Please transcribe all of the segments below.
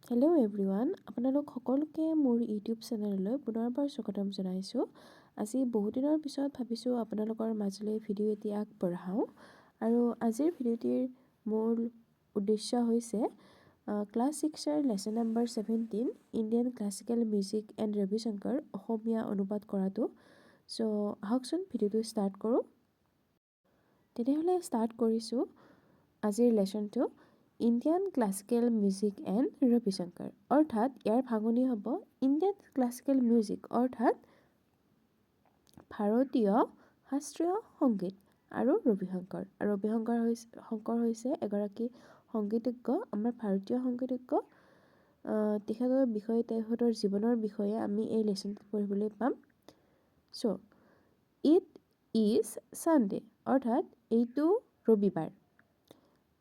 Hello' everyone, আপোনালোক সকলোকে মোৰ ইউটিউব চেনেললৈ পুনৰবাৰ স্বাগতম জনাইছোঁ। আজি বহুদিনৰ পিছত ভাবিছোঁ আপোনালোকৰ মাজলৈ ভিডিঅ' এটি আগবঢ়াওঁ। আৰু আজিৰ ভিডিঅ'টিৰ মূল উদ্দেশ্য হৈছে ক্লাছ 6ৰ lesson number 17 Indian classical music and Ravi Shankar Assamese অনুবাদ কৰাটো। চ' আহকচোন ভিডিঅ'টো ষ্টাৰ্ট কৰোঁ। তেনেহ'লে ষ্টাৰ্ট কৰিছোঁ আজিৰ লেচনটো Indian classical music and Ravi Shankar, অৰ্থাৎ ইয়াৰ ভাঙনি হ'ব ইণ্ডিয়ান ক্লাছিকেল মিউজিক অৰ্থাৎ ভাৰতীয় শাস্ত্ৰীয় সংগীত আৰু ৰবি শংকৰ। আৰু ৰবি শংকৰ হৈছে এগৰাকী সংগীতজ্ঞ, আমাৰ ভাৰতীয় সংগীতজ্ঞ। তেখেতৰ বিষয়ে তেখেতৰ জীৱনৰ বিষয়ে আমি এই লেচনটোত পঢ়িবলৈ পাম। চ' ইট ইজ ছানডে অৰ্থাৎ এইটো ৰবিবাৰ।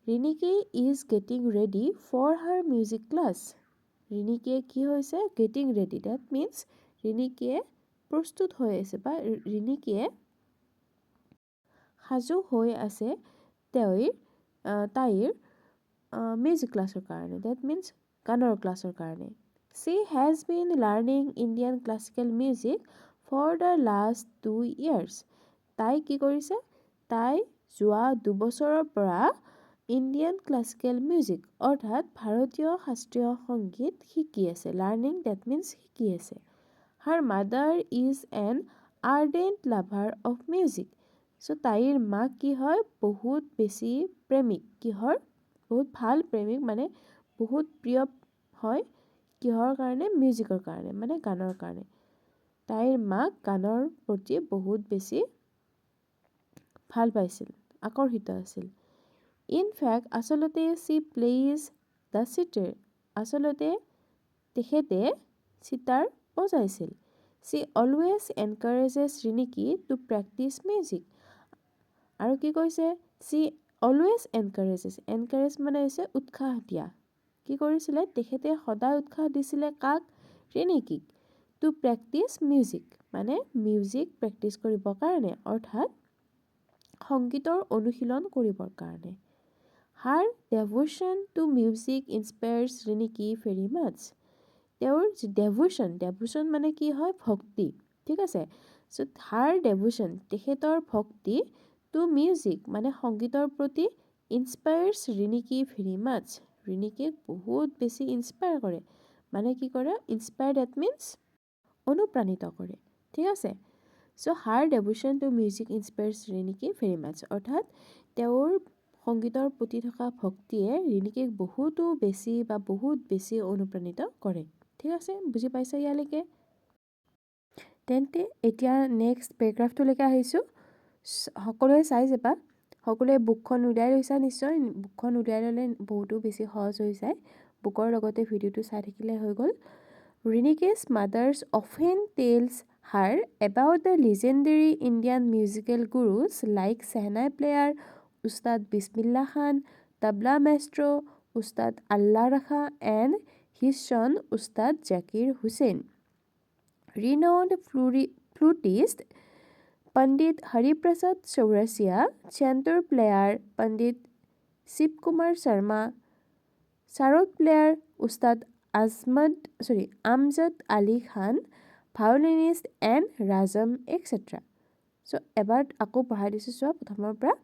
Riniki is getting ready for her music class. ৰিনিকিয়ে কি হৈছে? গেটিং ৰেডি, ডেট মিনছ ৰিনিকিয়ে প্ৰস্তুত হৈ আছে বা ৰিনিকিয়ে সাজু হৈ আছে তাইৰ মিউজিক ক্লাছৰ কাৰণে, ডেট মিনছ গানৰ ক্লাছৰ কাৰণে। She has been learning Indian classical music for the last 2 years। তাই কি কৰিছে? তাই যোৱা 2 বছৰৰ পৰা ইণ্ডিয়ান ক্লাছিকেল মিউজিক অৰ্থাৎ ভাৰতীয় শাস্ত্ৰীয় সংগীত শিকি আছে। লাৰ্ণিং ডেট মিনছ শিকি আছে। Her mother is an ardent lover of music. So' তাইৰ মাক কি হয়? বহুত বেছি প্ৰেমিক। কিহৰ? বহুত ভাল প্ৰেমিক, মানে বহুত প্ৰিয় হয়। কিহৰ কাৰণে? মিউজিকৰ কাৰণে, মানে গানৰ কাৰণে। তাইৰ মাক গানৰ প্ৰতি বহুত বেছি ভাল পাইছিল, আকৰ্ষিত আছিল। ইন ফেক্ট আচলতে শ্বি প্লেইজ দ্য চিটাৰ। আচলতে তেখেতে চিটাৰ বজাইছিল। She always encourages Riniki to practice music. আৰু কি কৈছে? শ্বি অলৱেজ এনকাৰেজেছ, এনকাৰেজ মানে হৈছে উৎসাহ দিয়া। কি কৰিছিলে? তেখেতে সদায় উৎসাহ দিছিলে কাক? ৰিনিকিক। টু প্ৰেক্টিছ মিউজিক, মানে মিউজিক প্ৰেক্টিছ কৰিবৰ কাৰণে, অৰ্থাৎ সংগীতৰ অনুশীলন কৰিবৰ কাৰণে। হাৰ ডেভোশ্যন টু মিউজিক ইনস্পায়াৰ্ছ ৰিনিকি ভেৰি মাছ। তেওঁৰ যি ডেভোশ্যন মানে কি হয়? ভক্তি, ঠিক আছে। চ' হাৰ ডেভোশ্যন, তেখেতৰ ভক্তি টু মিউজিক মানে সংগীতৰ প্ৰতি ইনস্পায়াৰ্ছ ৰিনিকি ভেৰি মাছ। ৰিনিকিক বহুত বেছি ইনস্পায়াৰ কৰে, মানে কি কৰে? ইনস্পায়াৰ ডেট মিনছ অনুপ্ৰাণিত কৰে, ঠিক আছে। চ' হাৰ ডেভোশ্যন টু মিউজিক ইনস্পায়াৰ্ছ ৰিনিকি ভেৰি মাছ, অৰ্থাৎ তেওঁৰ সংগীতৰ প্ৰতি থকা ভক্তিয়ে ৰিনিকিক বহুত বেছি অনুপ্ৰাণিত কৰে, ঠিক আছে। বুজি পাইছে ইয়ালৈকে? তেন্তে এতিয়া নেক্সট পেৰাগ্ৰাফটোলৈকে আহিছোঁ। সকলোৱে চাই যাবা। সকলোৱে বুকখন উলিয়াই লৈছা নিশ্চয়। বুকখন উলিয়াই ল'লে বহুতো বেছি সহজ হৈ যায়। বুকৰ লগতে ভিডিঅ'টো চাই থাকিলে হৈ গ'ল। Riniki's mothers often tells her about the legendary Indian musical gurus like shehnai player Ustad Bismillah খান, তবলা মাষ্ট্ৰো উস্তাদ আল্লা ৰাখা and his son Ustad Zakir Hussain. Renowned flautist Pandit Hariprasad Chaurasia, santoor player Pandit Shiv Kumar Sharma, sarod player Ustad Amjad Ali Khan, violinist N Rajam etcetera. চ' এবাৰ আকৌ পঢ়াই দিছোঁ, চোৱা প্ৰথমৰ পৰা।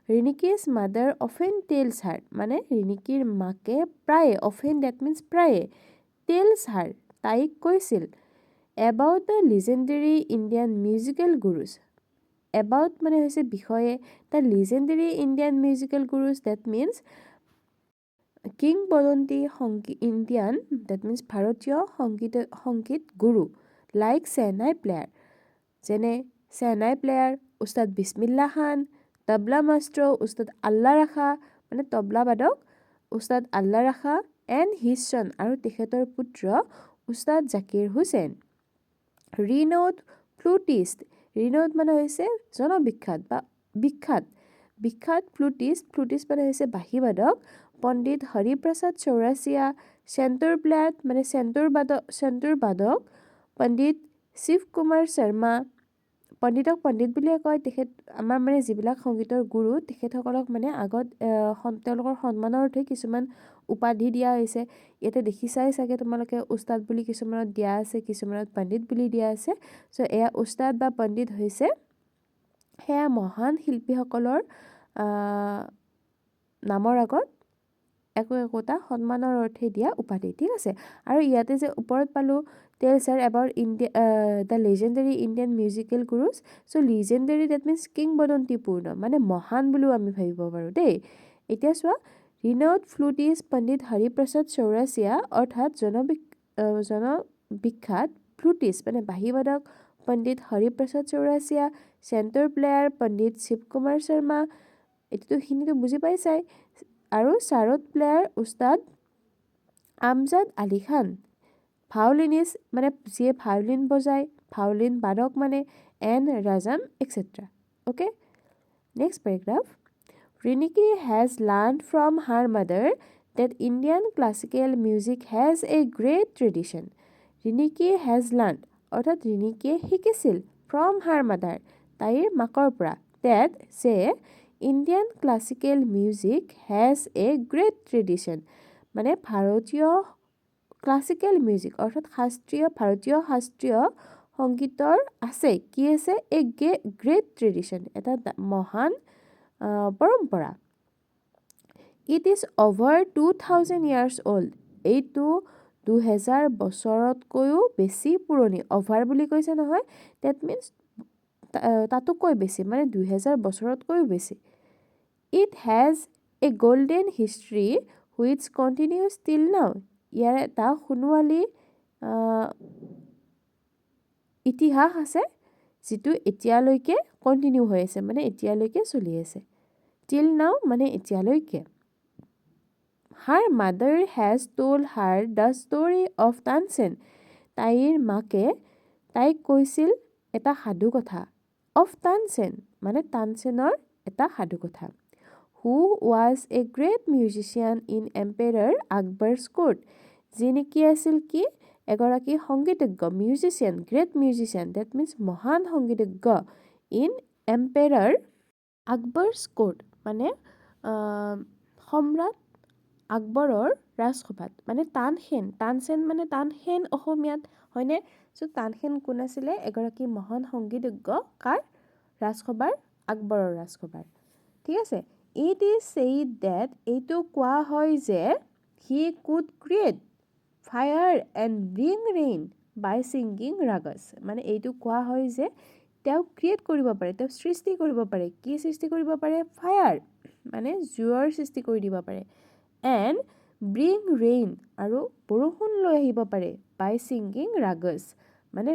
Riniki's mother often tells her, মানে ৰিনিকিৰ মাকে প্ৰায়ে, অফেন ডেট মিনছ প্ৰায়ে, টেলছ হাৰ তাইক কৈছিল, about the legendary Indian musical gurus. About মানে হৈছে বিষয়ে, the legendary Indian musical gurus that means কিংবদন্তি ইণ্ডিয়ান ডেট মিনছ ভাৰতীয় সংগীত গুৰু, লাইক ছেহনাই প্লেয়াৰ, যেনে ছেহনাই প্লেয়াৰ উস্তাদ বিছমিল্লা খান, তবলা মাষ্ট্ৰো উস্তাদ আল্লা ৰাখা, মানে তবলা বাদক উস্তাদ আল্লা ৰাখা এণ্ড হিজ সন, আৰু তেখেতৰ পুত্ৰ উস্তাদ জাকিৰ হুছেইন। ৰিনাউড ফ্লুটিষ্ট, ৰিনাউড মানে হৈছে জনবিখ্যাত বা বিখ্যাত ফ্লুটিষ্ট মানে হৈছে বাঁহীবাদক পণ্ডিত হৰিপ্ৰসাদ চৌৰাছিয়া, চেণ্টোৰ প্লেয়াৰ মানে চেণ্টোৰ বাদক পণ্ডিত শিৱ কুমাৰ শৰ্মা। পণ্ডিতক পণ্ডিত বুলিয়ে কয়। তেখেত আমাৰ মানে যিবিলাক সংগীতৰ গুৰু, তেখেতসকলক মানে আগত তেওঁলোকৰ সন্মানৰ অৰ্থে কিছুমান উপাধি দিয়া হৈছে ইয়াতে দেখিছাই চাগে তোমালোকে উস্তাদ বুলি কিছুমানত দিয়া আছে কিছুমানত পণ্ডিত বুলি দিয়া আছে সো এয়া উস্তাদ বা পণ্ডিত হৈছে সেয়া মহান শিল্পীসকলৰ নামৰ আগত একোটা সন্মানৰ অৰ্থে দিয়া উপাধি ঠিক আছে আৰু ইয়াতে যে ওপৰত পালো tells her about India the legendary Indian musical gurus so legendary that means কিংবদন্তিপূৰ্ণ মানে মহান বুলিও আমি ভাবিব পাৰো দেই এতিয়া চোৱা renowned flutist পণ্ডিত হৰিপ্ৰসাদ চৌৰাচিয়া অৰ্থাৎ জনবিখ্যাত flutist মানে বাঁহীবাদক পণ্ডিত হৰিপ্ৰসাদ চৌৰাচিয়া চেণ্টাৰ প্লেয়াৰ পণ্ডিত শিৱ কুমাৰ শৰ্মা এটিতো হিন্দীটো বুজি পাইছাই আৰু চাৰোদ প্লেয়াৰ উস্তাদ আমজাদ আলী খান ভায়োলিনিষ্ট মানে যিয়ে ভায়োলিন বজায় ভায়োলিন বাদক মানে N Rajam etcetera okay next paragraph Riniki has learned from her mother that Indian classical music has a great tradition Riniki has learned অৰ্থাৎ ৰিনিকিয়ে শিকিছিল ফ্ৰম হাৰ মাদাৰ তাইৰ মাকৰ পৰা that যে Indian classical music has a great tradition মানে ভাৰতীয় classical music অৰ্থাৎ ভাৰতীয় শাস্ত্ৰীয় সংগীতৰ আছে কি আছে এ গ্ৰেট ট্ৰেডিশ্যন এটা মহান পৰম্পৰা it is over 2000 years old এইটো 2000 বছৰতকৈও বেছি পুৰণি অভাৰ বুলি কৈছে নহয় ডেট মিনছ তাতোকৈ বেছি মানে 2000 বছৰতকৈও বেছি it has a golden history which continues till now ইয়াৰ এটা সোণোৱালী ইতিহাস আছে যিটো এতিয়ালৈকে কণ্টিনিউ হৈ আছে মানে এতিয়ালৈকে চলি আছে টিল নাও মানে এতিয়ালৈকে her mother has told her the story of Tansen তাইৰ মাকে তাইক কৈছিল এটা সাধু কথা অফ তানচেন মানে তানচেনৰ এটা সাধু কথা who was a great musician in emperor Akbar's court যি নেকি আছিল কি এগৰাকী সংগীতজ্ঞ musician great musician that means মহান সংগীতজ্ঞ ইন এম্পেৰাৰ আকবৰছ কোৰ্ট মানে সম্ৰাট আকবৰৰ ৰাজসভাত মানে তানসেন মানে তানসেন অসমীয়াত হয়নে চ' তানসেন কোন আছিলে এগৰাকী মহান সংগীতজ্ঞ কাৰ ৰাজসভাৰ আকবৰৰ ৰাজসভাৰ ঠিক আছে ইট ইজ ছেইড ডেট এইটো কোৱা হয় যে he could create fire and bring rain by singing ragas মানে এইটো কোৱা হয় যে তেওঁ ক্ৰিয়েট কৰিব পাৰে তেওঁ সৃষ্টি কৰিব পাৰে কি সৃষ্টি কৰিব পাৰে ফায়াৰ মানে জুইৰ সৃষ্টি কৰি দিব পাৰে এণ্ড ব্ৰিং ৰেইন আৰু বৰষুণ লৈ আহিব পাৰে বাই ছিংগিং ৰাগছ মানে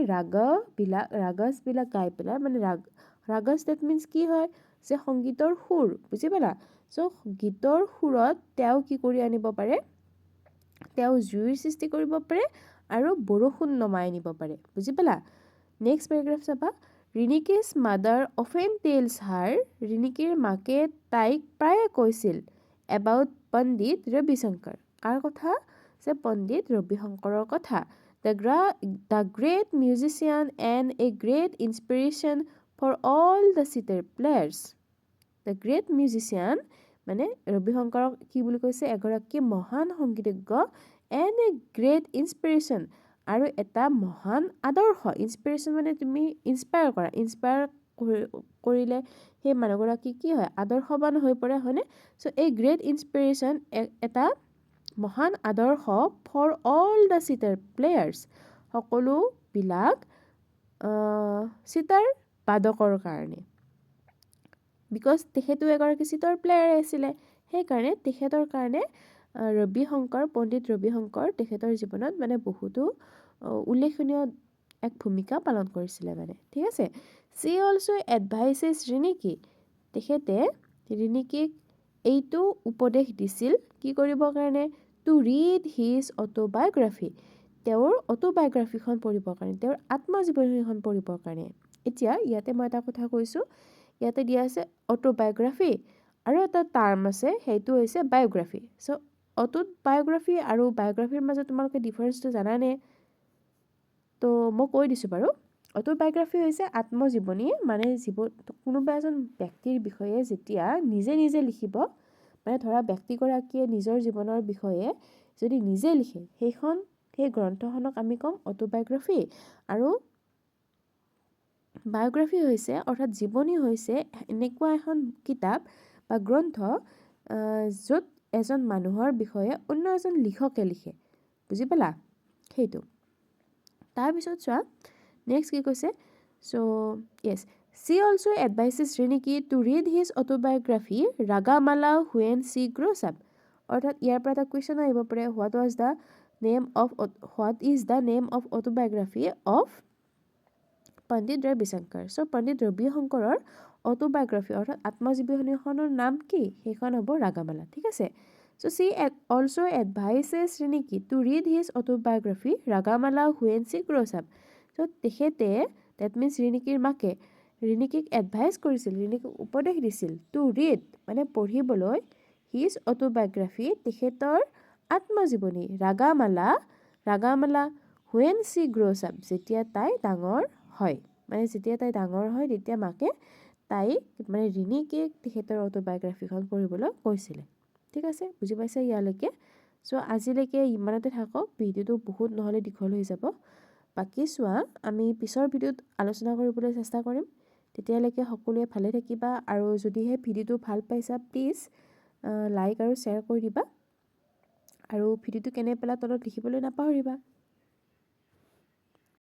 ৰাগছবিলাক গাই পেলাই মানে ৰাগছ ডেট মিনছ কি হয় যে সংগীতৰ সুৰ বুজি পালা চ' গীতৰ সুৰত তেওঁ কি কৰি আনিব পাৰে তেওঁ জুইৰ সৃষ্টি কৰিব পাৰে আৰু বৰষুণ নমাই আনিব পাৰে বুজি পালা নেক্সট পেৰাগ্ৰাফ চাবা ৰিনিকিজ মাদাৰ অফেন টেইলছ হাৰ ৰিনিকিৰ মাকে তাইক প্ৰায়ে কৈছিল এবাউট পণ্ডিত ৰবিশংকৰ কাৰ কথা যে পণ্ডিত ৰবিশংকৰৰ কথা the great musician and a great inspiration for all the sitar players the great musician মানে ৰবিশংকৰক কি বুলি কৈছে এগৰাকী মহান সংগীতজ্ঞ এণ্ড এ গ্ৰেট ইনস্পিৰেশ্যন আৰু এটা মহান আদৰ্শ ইনস্পিৰেশ্যন মানে তুমি ইনস্পায়াৰ কৰিলে সেই মানুহগৰাকী কি হয় আদৰ্শৱান হৈ পৰে হয়নে চ' এই গ্ৰেট ইনস্পিৰেশ্যন এটা মহান আদৰ্শ for all the sitar players সকলোবিলাক চিটাৰ বাদকৰ কাৰণে বিকজ তেখেতো এগৰাকী চিটাৰ প্লেয়াৰে আছিলে সেইকাৰণে তেখেতৰ কাৰণে পণ্ডিত ৰবিশংকৰ তেখেতৰ জীৱনত মানে বহুতো উল্লেখনীয় এক ভূমিকা পালন কৰিছিলে মানে ঠিক আছে চি অলছ' এডভাইচেছ ৰিনিকি তেখেতে ৰিনিকিক এইটো উপদেশ দিছিল কি কৰিবৰ কাৰণে টু ৰিড হিজ অট'বায়'গ্ৰাফি তেওঁৰ অট'বায়'গ্ৰাফিখন পঢ়িবৰ কাৰণে তেওঁৰ আত্মজীৱনীখন পঢ়িবৰ কাৰণে এতিয়া ইয়াতে মই এটা কথা কৈছোঁ ইয়াতে দিয়া আছে অট'বায়'গ্ৰাফি আৰু এটা টাৰ্ম আছে সেইটো হৈছে বায়'গ্ৰাফি চ' অট'বায়'গ্ৰাফি আৰু বায়'গ্ৰাফিৰ মাজত তোমালোকে ডিফাৰেঞ্চটো জানানে তো মই কৈ দিছোঁ বাৰু অট'বায়'গ্ৰাফি হৈছে আত্মজীৱনী মানে কোনোবা এজন ব্যক্তিৰ বিষয়ে যেতিয়া নিজে লিখিব মানে ধৰা ব্যক্তিগৰাকীয়ে নিজৰ জীৱনৰ বিষয়ে যদি নিজে লিখে সেই গ্ৰন্থখনক আমি ক'ম অটোবায়োগ্ৰাফি। আৰু বায়োগ্ৰাফি হৈছে অৰ্থাৎ জীৱনী হৈছে এনেকুৱা এখন কিতাপ বা গ্ৰন্থ য'ত এজন মানুহৰ বিষয়ে অন্য এজন লিখকে লিখে, বুজি পালা? সেইটো। তাৰপিছত চোৱা নেক্সট কি কৈছে, য়েছ, she also advises Riniki to read his autobiography Ragamala when she grows up. অৰ্থাৎ ইয়াৰ পৰা এটা কুৱেশ্যন আহিব পাৰে, what is the name of autobiography of পণ্ডিত ৰবি শংকৰ? চ' পণ্ডিত ৰবি শংকৰৰ অটোবায়োগ্ৰাফি অৰ্থাৎ আত্মজীৱনীখনৰ নাম কি? সেইখন হ'ব ৰাগামালা, ঠিক আছে? চ' she also advises Riniki to read his autobiography Ragamala when she grows up. চ' তেখেতে ডেট মিনছ ৰিণিকীৰ মাকে ৰিণিকীক এডভাইচ কৰিছিল, ৰিণিকীক উপদেশ দিছিল টু ৰিড মানে পঢ়িবলৈ হিজ অটোবায়োগ্ৰাফি তেখেতৰ আত্মজীৱনী ৰাগামালা হুৱেন চি গ্ৰ'ছ আপ যেতিয়া তাই ডাঙৰ হয়। মানে যেতিয়া তাই ডাঙৰ হয় তেতিয়া মাকে তাইক মানে ৰিণিকীক তেখেতৰ অটোবায়োগ্ৰাফিখন পঢ়িবলৈ কৈছিলে, ঠিক আছে? বুজি পাইছে ইয়ালৈকে? চ' আজিলৈকে ইমানতে থাকক, ভিডিঅ'টো বহুত নহ'লে দীঘল হৈ যাব। বাকী চোৱা আমি পিছৰ ভিডিঅ'ত আলোচনা কৰিবলৈ চেষ্টা কৰিম। তেতিয়ালৈকে সকলোৱে ভালে থাকিবা, আৰু যদিহে ভিডিঅ'টো ভাল পাইছা প্লিজ লাইক আৰু শ্বেয়াৰ কৰি দিবা, আৰু ভিডিঅ'টো কেনে পালা তলত লিখিবলৈ নাপাহৰিবা।